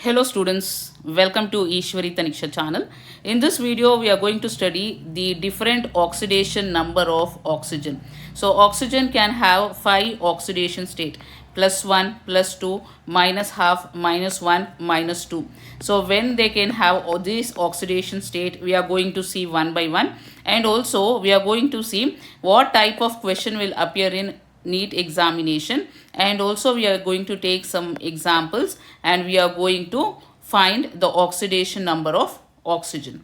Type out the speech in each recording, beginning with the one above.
Hello students, welcome to Eshwari Thaniksha channel. In this video, we are going to study the different oxidation number of oxygen. So oxygen can have 5 oxidation state: plus 1, plus 2, minus half, minus 1, minus 2. So when they can have this oxidation state, we are going to see one by one, and also we are going to see what type of question will appear in NEET examination, and also we are going to take some examples and we are going to find the oxidation number of oxygen.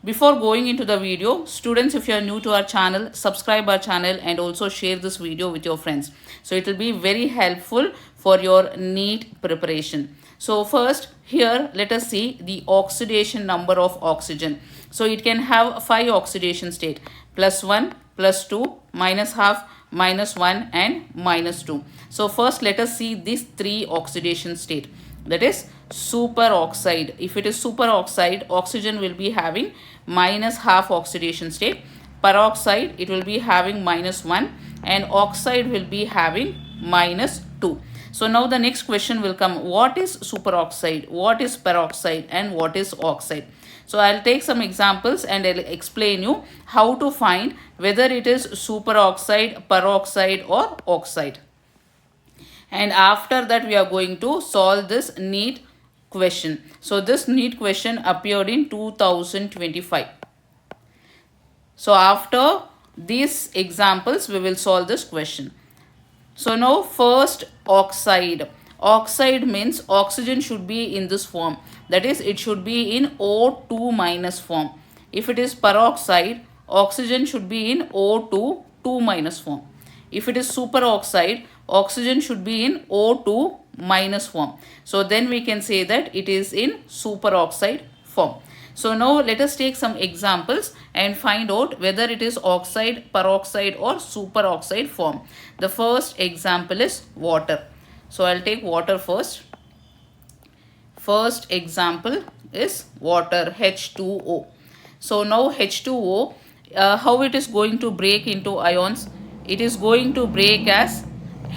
Before going into the video, students, if you are new to our channel, subscribe our channel and also share this video with your friends. So it will be very helpful for your NEET preparation. So first here let us see the oxidation number of oxygen. So it can have 5 oxidation state: plus 1, plus 2, minus half, minus 1 and minus 2. So first let us see these 3 oxidation state, that is superoxide. If it is superoxide, oxygen will be having minus half oxidation state. Peroxide, it will be having minus 1, and oxide will be having minus 2. So now the next question will come: what is superoxide, what is peroxide, and what is oxide? So I'll take some examples and I'll explain you how to find whether it is superoxide, peroxide or oxide. And after that we are going to solve this NEET question. So this NEET question appeared in 2025. So after these examples we will solve this question. So now first, oxide. Oxide means oxygen should be in this form, that is it should be in O2 minus form. If it is peroxide, oxygen should be in O2 2 minus form. If it is superoxide, oxygen should be in O2 minus form. So then we can say that it is in superoxide form. So now let us take some examples and find out whether it is oxide, peroxide or superoxide form. The first example is water. So I'll take water first. First example is water, H2O. So now H2O, how it is going to break into ions? It is going to break as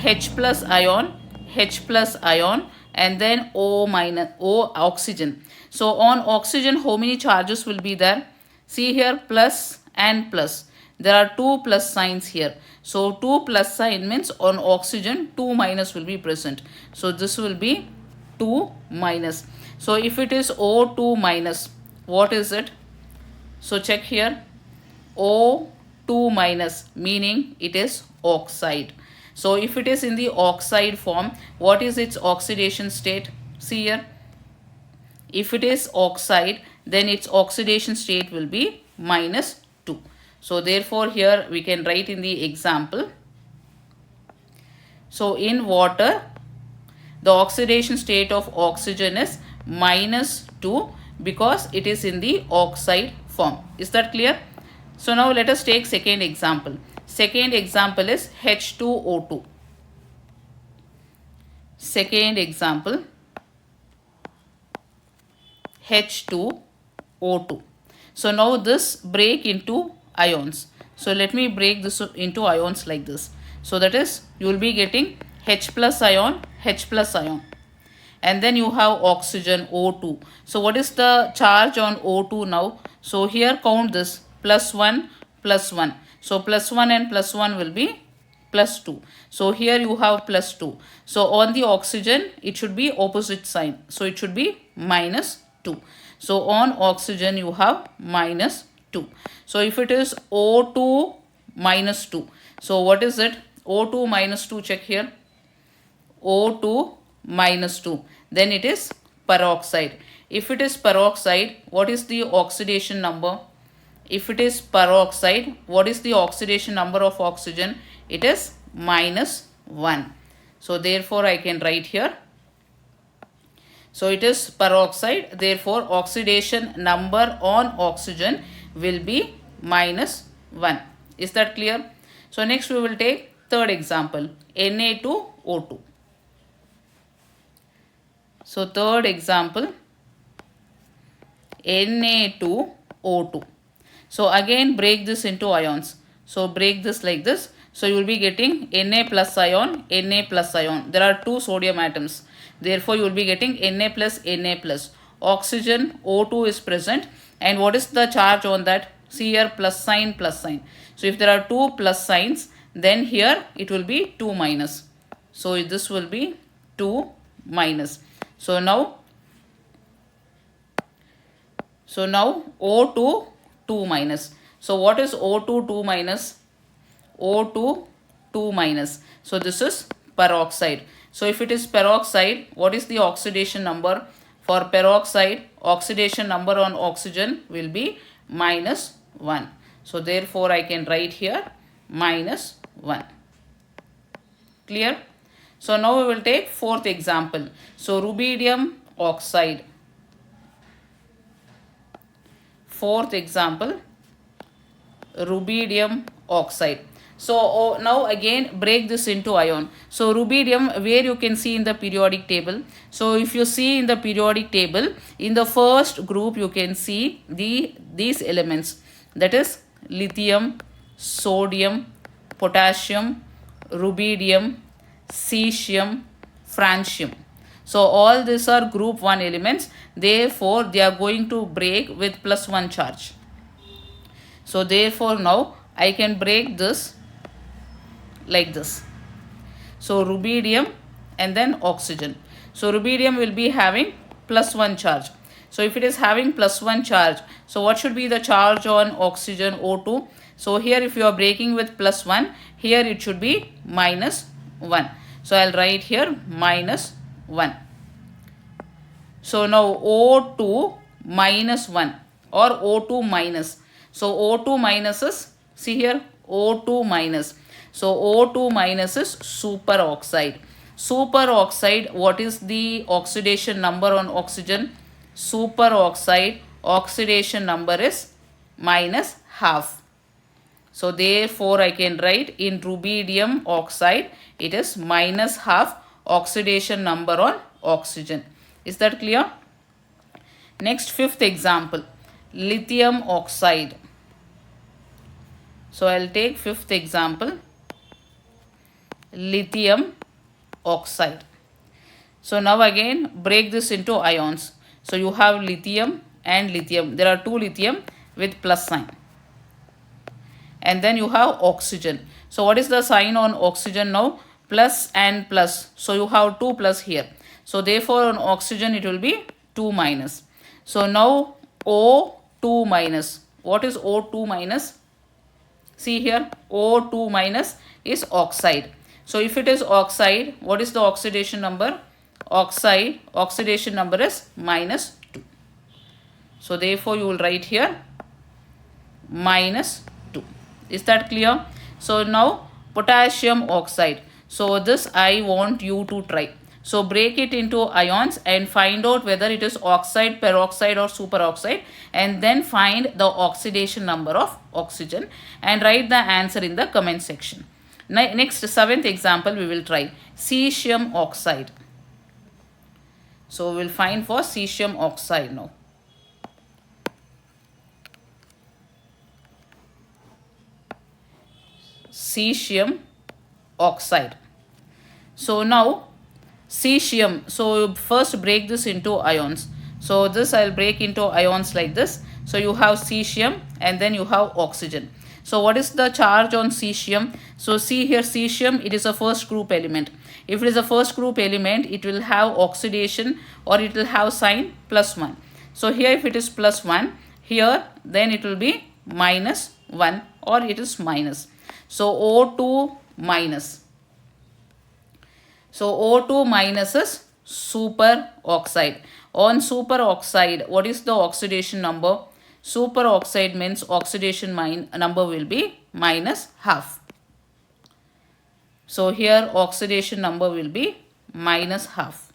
H plus ion, H plus ion, and then O minus, O oxygen. So on oxygen, how many charges will be there? See here, plus and plus. There are 2 plus signs here. So 2 plus sign means on oxygen 2 minus will be present. So this will be 2 minus. So if it is O2 minus, what is it? So check here, O2 minus, meaning it is oxide. So if it is in the oxide form, what is its oxidation state? See here, if it is oxide, then its oxidation state will be minus 2. So therefore here we can write in the example. So in water, the oxidation state of oxygen is minus 2 because it is in the oxide form. Is that clear? So now let us take second example. Second example is H2O2. Second example, H2O2. So now this break into ions. So let me break this into ions like this. So that is, you will be getting H plus ion, H plus ion. And then you have oxygen, O2. So what is the charge on O2 now? So here count this, plus 1, plus 1. So plus 1 and plus 1 will be plus 2. So here you have plus 2. So on the oxygen, it should be opposite sign. So it should be minus 2. So on oxygen, you have minus 2. So if it is O2 minus 2. So what is it? O2 minus 2, check here. O2 minus 2. Then it is peroxide. If it is peroxide, what is the oxidation number? If it is peroxide, what is the oxidation number of oxygen? It is minus 1. So therefore I can write here. So it is peroxide, therefore oxidation number on oxygen will be minus 1. Is that clear? So next we will take third example, Na2O2. So third example, Na2O2. So again break this into ions. So break this like this. So you will be getting Na plus ion, Na plus ion. There are two sodium atoms. Therefore, you will be getting Na plus, Na plus. Oxygen O2 is present. And what is the charge on that? See here, plus sign, plus sign. So if there are two plus signs, then here it will be 2 minus. So this will be 2 minus. So now O2 2 minus. So what is O2 2 minus? O2 2 minus. So this is peroxide. So if it is peroxide, what is the oxidation number? For peroxide, oxidation number on oxygen will be minus 1. So therefore I can write here minus 1. Clear? So now we will take fourth example. So rubidium oxide. Fourth example, rubidium oxide. So now again break this into ion. So rubidium, where you can see in the periodic table. So if you see in the periodic table, in the first group you can see these elements, that is lithium, sodium, potassium, rubidium, cesium, francium. So all these are group 1 elements. Therefore, they are going to break with plus 1 charge. So therefore, now I can break this like this. So rubidium and then oxygen. So rubidium will be having plus 1 charge. So if it is having plus 1 charge, so what should be the charge on oxygen O2? So here if you are breaking with plus 1, here it should be minus 1. So I'll write here minus 1. So now O2 minus 1 or O2 minus. So O2 minus is, see here, O2 minus. So O2 minus is superoxide. Superoxide, what is the oxidation number on oxygen? Superoxide oxidation number is minus half. So therefore I can write in rubidium oxide, it is minus half oxidation number on oxygen. Is that clear? Next, fifth example, lithium oxide. So I'll take fifth example, lithium oxide. So now again break this into ions. So you have lithium and lithium. There are two lithium with plus sign. And then you have oxygen. So what is the sign on oxygen now? Plus and plus. So you have 2 plus here. So therefore on oxygen it will be 2 minus. So now O2 minus. What is O2 minus? See here, O2 minus is oxide. So if it is oxide, what is the oxidation number? Oxidation number is minus 2. So therefore you will write here minus 2. Is that clear? So now potassium oxide. So this I want you to try. So break it into ions and find out whether it is oxide, peroxide or superoxide, and then find the oxidation number of oxygen and write the answer in the comment section. Next, seventh example we will try cesium oxide. So we will find for cesium oxide now. Cesium oxide. So now cesium, so first break this into ions. So this I'll break into ions like this. So you have cesium and then you have oxygen. So what is the charge on cesium? So see here, cesium, it is a first group element. If it is a first group element, it will have oxidation or it will have sign plus 1. So here if it is plus 1, here then it will be minus 1 or it is minus. So O2 minus. So O2 minus is superoxide. On superoxide, what is the oxidation number? Superoxide means oxidation number will be minus half. So here oxidation number will be minus half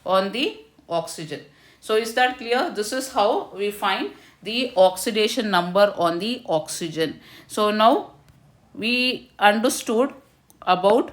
on the oxygen. So is that clear? This is how we find the oxidation number on the oxygen. So now we understood about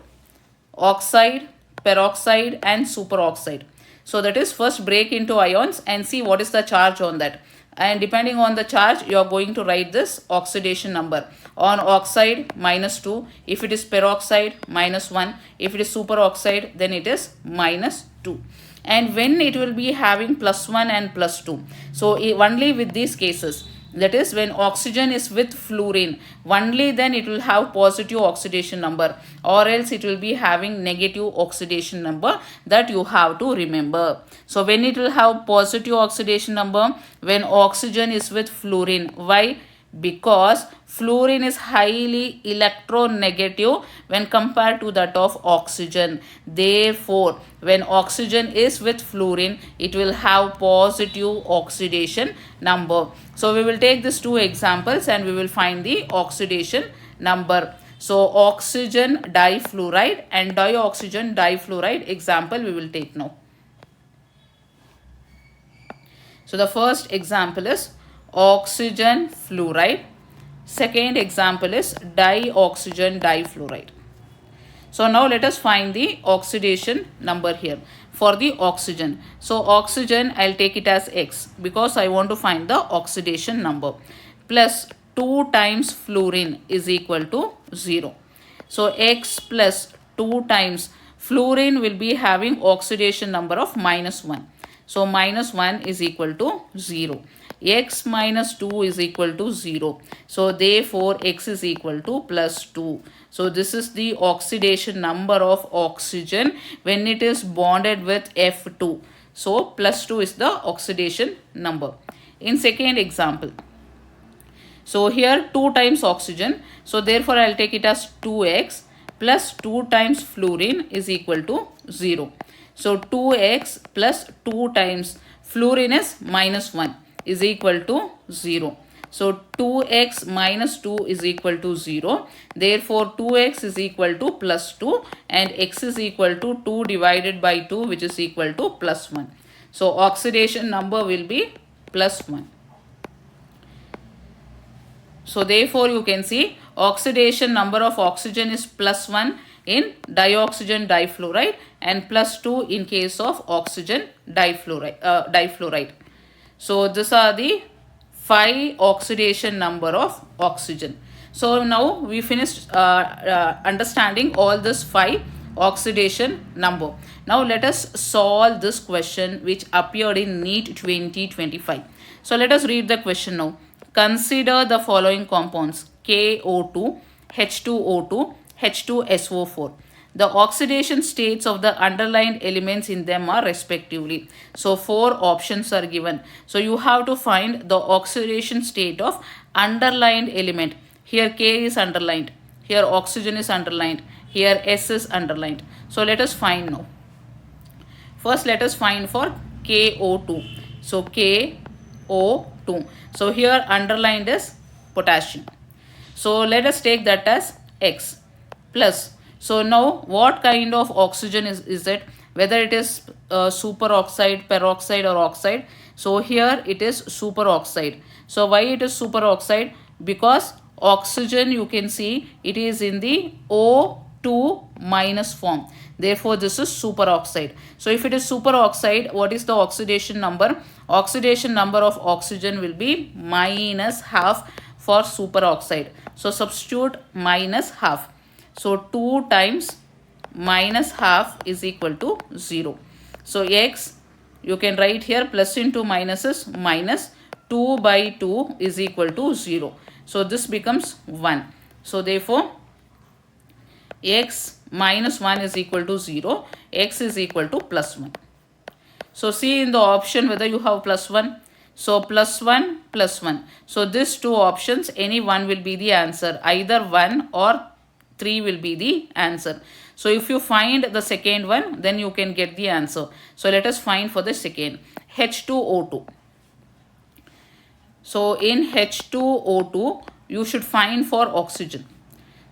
oxide, peroxide and superoxide. So that is first break into ions and see what is the charge on that. and depending on the charge you are going to write this oxidation number. On oxide -2, if it is peroxide -1, if it is superoxide then it is -2. And when it will be having +1 and +2, so only with these cases, that is when oxygen is with fluorine, only then it will have positive oxidation number, or else it will be having negative oxidation number. That you have to remember. So when it will have positive oxidation number, when oxygen is with fluorine. Why? Because fluorine is highly electronegative when compared to that of oxygen. Therefore, when oxygen is with fluorine, it will have positive oxidation number. So we will take these two examples and we will find the oxidation number. So oxygen difluoride and dioxygen difluoride example we will take now. So the first example is oxygen fluoride. Second example is dioxygen difluoride. So now let us find the oxidation number here for the oxygen. So oxygen, I'll take it as X because I want to find the oxidation number. Plus 2 times fluorine is equal to 0. So X plus 2 times fluorine will be having oxidation number of -1. So -1 is equal to 0. X minus 2 is equal to 0. So therefore X is equal to +2. So this is the oxidation number of oxygen when it is bonded with F2. So +2 is the oxidation number. In second example, so here 2 times oxygen. So therefore I'll take it as 2x plus 2 times fluorine is equal to 0. So 2x plus 2 times fluorine is -1 is equal to 0. So 2x minus 2 is equal to 0. Therefore 2x is equal to +2 and x is equal to 2 divided by 2, which is equal to +1. So oxidation number will be +1. So therefore you can see oxidation number of oxygen is +1 in dioxygen difluoride and +2 in case of oxygen difluoride. So these are the 5 oxidation number of oxygen. So now we finished understanding all this 5 oxidation number. Now let us solve this question which appeared in NEET 2025. So let us read the question now. Consider the following compounds: KO2, H2O2, H2SO4. The oxidation states of the underlined elements in them are respectively. So 4 options are given. So you have to find the oxidation state of underlined element. Here K is underlined. Here oxygen is underlined. Here S is underlined. So let us find now. First let us find for KO2. So KO2. So here underlined is potassium. So let us take that as X plus. So now what kind of oxygen is it? Whether it is superoxide, peroxide or oxide. So here it is superoxide. So why it is superoxide? Because oxygen, you can see it is in the O2 minus form. Therefore this is superoxide. So if it is superoxide, what is the oxidation number? Oxidation number of oxygen will be -1/2 for superoxide. So substitute -1/2. So 2 times -1/2 is equal to 0. So X, you can write here plus into minus is minus. 2 by 2 is equal to 0. So this becomes 1. So therefore X -1 is equal to 0. X is equal to +1. So see in the option whether you have +1. So +1, +1. So these two options, any one will be the answer. Either 1 or 3 will be the answer. So if you find the second one, then you can get the answer. So let us find for the second. H2O2. So in H2O2, you should find for oxygen.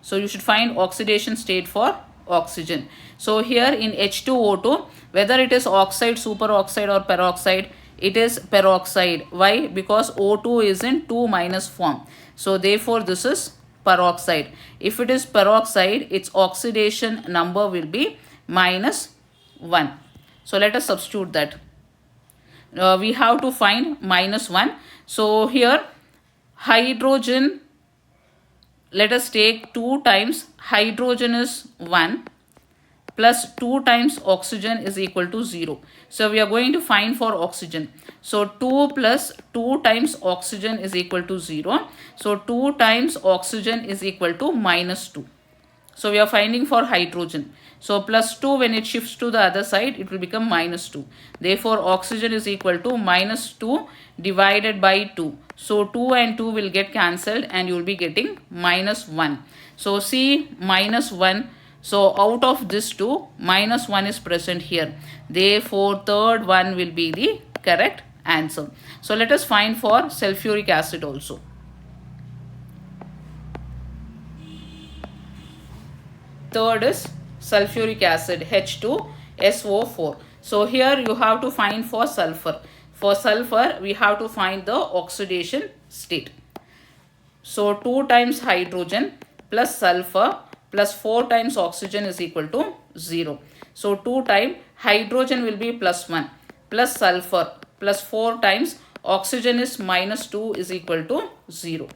So you should find oxidation state for oxygen. So here in H2O2, whether it is oxide, superoxide or peroxide, it is peroxide. Why? Because O2 is in 2 minus form. So therefore this is peroxide. If it is peroxide, its oxidation number will be -1. So let us substitute that. we have to find -1. So here hydrogen, let us take 2 times hydrogen is 1 plus 2 times oxygen is equal to 0. So we are going to find for oxygen. So 2 plus 2 times oxygen is equal to 0. So 2 times oxygen is equal to -2. So we are finding for hydrogen. So plus 2, when it shifts to the other side, it will become -2. Therefore, oxygen is equal to -2 divided by 2. So 2 and 2 will get cancelled and you will be getting -1. So see -1. So out of this 2, -1 is present here. Therefore, third one will be the correct answer. So let us find for sulfuric acid also. Third is sulfuric acid, H2SO4. So here you have to find for sulfur. For sulfur, we have to find the oxidation state. So 2 times hydrogen plus sulfur plus 4 times oxygen is equal to 0. So 2 times hydrogen will be +1 plus sulfur plus 4 times oxygen is -2 is equal to 0.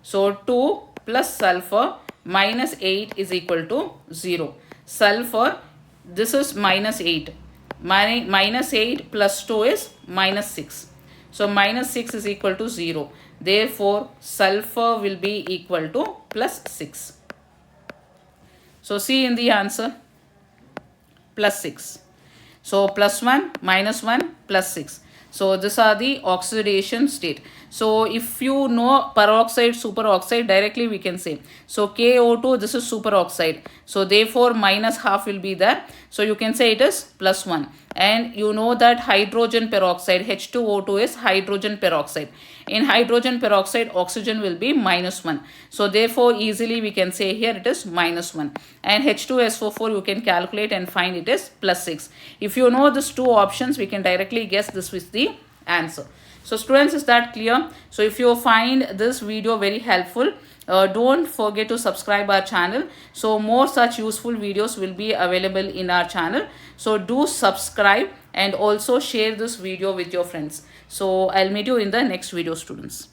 So 2 plus sulfur -8 is equal to 0. Sulfur, this is -8. -8 plus 2 is -6. So -6 is equal to 0. Therefore, sulfur will be equal to +6. So see in the answer, +6. So +1, -1, +6. So these are the oxidation state. So if you know peroxide, superoxide, directly we can say. So KO2, this is superoxide. So therefore -half will be there. So you can say it is +1. And you know that hydrogen peroxide, H2O2 is hydrogen peroxide. In hydrogen peroxide, oxygen will be -1. So therefore easily we can say here it is -1. And H2SO4 you can calculate and find it is +6. If you know these two options, we can directly guess this is the answer. So students, is that clear? So if you find this video very helpful, don't forget to subscribe our channel. So more such useful videos will be available in our channel. So do subscribe and also share this video with your friends. So I'll meet you in the next video, students.